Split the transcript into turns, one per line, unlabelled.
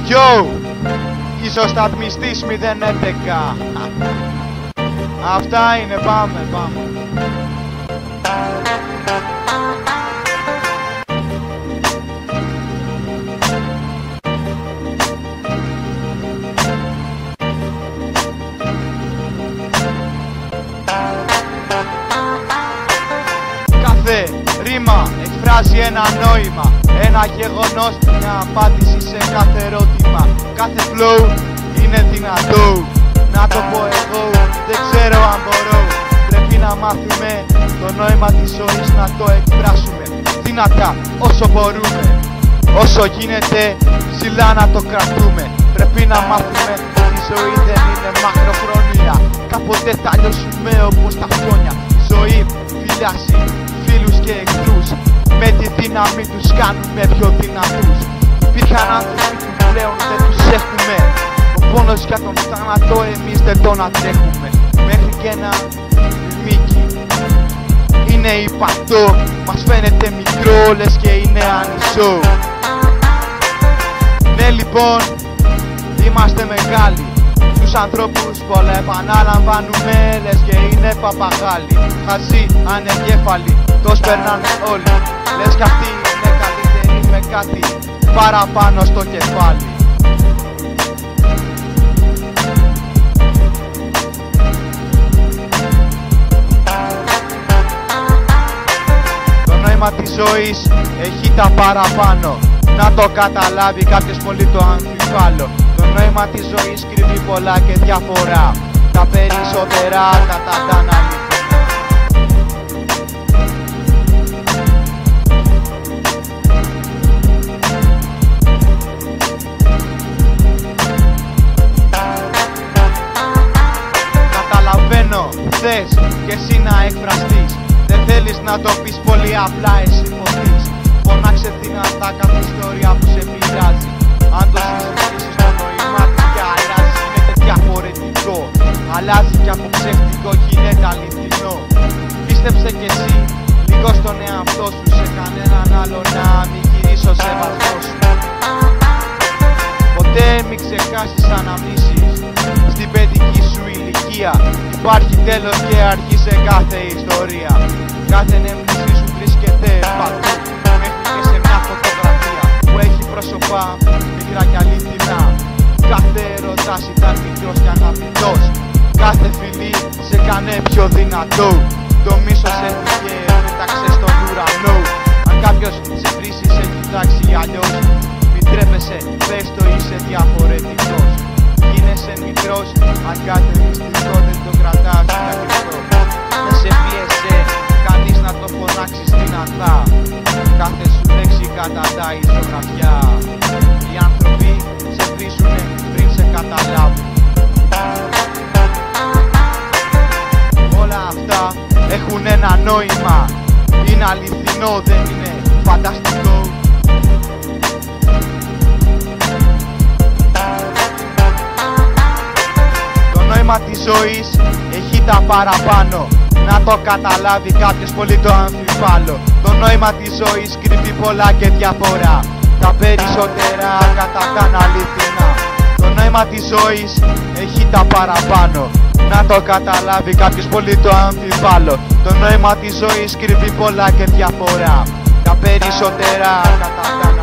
Yo, ισοσταθμιστής 011. Αυτά είναι, πάμε. Κάθε ρήμα εκφράζει ένα νόημα, ένα γεγονός, μια απάντηση σε κάθε ερώτημα. Κάθε flow είναι δυνατό, να το πω εγώ, δεν ξέρω αν μπορώ. Πρέπει να μάθουμε το νόημα της ζωής, να το εκφράσουμε δυνατά όσο μπορούμε. Όσο γίνεται ψηλά να το κρατούμε. Πρέπει να μάθουμε ότι η ζωή δεν είναι μακροχρόνια. Κάποτε θα λιώσουμε όπως τα χρόνια. Η ζωή φυλιάζει φίλους και εχθρούς, με τη δύναμη τους κάνουμε πιο δυνατούς. Υπήρχαν άνθρωποι που πλέον δεν τους έχουμε. Ο πόνος για τον θάνατο εμείς δεν τον αντέχουμε. Μέχρι και ένα μήκη είναι υπατό, μας φαίνεται μικρό λες και είναι ανισό. Ναι λοιπόν, είμαστε μεγάλοι. Τους ανθρώπους πολλά επαναλαμβάνουμε λες και είναι παπαγάλοι. Χαζοί, ανεγκέφαλοι, το σπερνάνε όλοι. Λες κι αυτοί είναι καλύτεροι με κάτι παραπάνω στο κεφάλι. Το νόημα της ζωής έχει τα παραπάνω. Να το καταλάβει κάποιος πολύ το αμφιβάλλω. Το νόημα της ζωής κρύβει πολλά και διαφορά. Τα περισσότερα καταντάν αληθινά. Καταλαβαίνω, θες και εσύ να εκφραστείς. Δεν θέλεις να το πεις πολύ απλά, εσύ φωτείς. Φωνάξε δυνατά κάθε ιστορία που σε πειράζει. Αν το συζητήσεις το νόημα της και αλλάζει, γίνεται διαφορετικό. Αλλάζει και από ψεύτικο γίνεται αληθινό. Πίστεψε κι εσύ λίγο στον εαυτό σου, σε κανέναν άλλο να μην γυρίσει ο σεβασμός σου. Ποτέ μην ξεχάσεις αναμνήσεις. Στην παιδική σου ηλικία υπάρχει τέλος και αρχή σε κάθε ιστορία. Κάθε νέμνηση σου βρίσκεται παντού, μέχρι και σε μια φωτογραφία που έχει πρόσωπα μικρά και αληθινά. Κάθε έρωτας ήταν μικρός και αγαπητός. Κάθε φιλί σε κάνε πιο δυνατό. Το μίσος έφυγε, πέταξε στον ουρανό. Αν κάποιος σε βρίσει, σε κοιτάξει αλλιώς, μην τρέπεσαι, πες το, είσαι διαφορετικός. Γίνεσαι μικρός, αν κάθε μυστικό δεν το κρατάς για κρυφτό. Δεν σε πίεσε κανείς να το φωνάξεις δυνατά. Κάθε σου λέξη καταντάει ζωγραφιά. Οι άνθρωποι σε βρίσουνε πριν σε καταλάβουν. Όλα αυτά έχουν ένα νόημα. Είναι αληθινό, δεν είναι φανταστικό. Το νόημα της ζωής έχει τα παραπάνω. Να το καταλάβει κάποιος πολύ το αμφιβάλλω. Το νόημα της ζωής κρύβει πολλά και διαφορά. Τα περισσότερα καταντάν αληθινά. Το νόημα της ζωής έχει τα παραπάνω. Να το καταλάβει κάποιος πολύ το αμφιβάλλω. Το νόημα της ζωής κρύβει πολλά και διαφορά. Τα περισσότερα καταντάν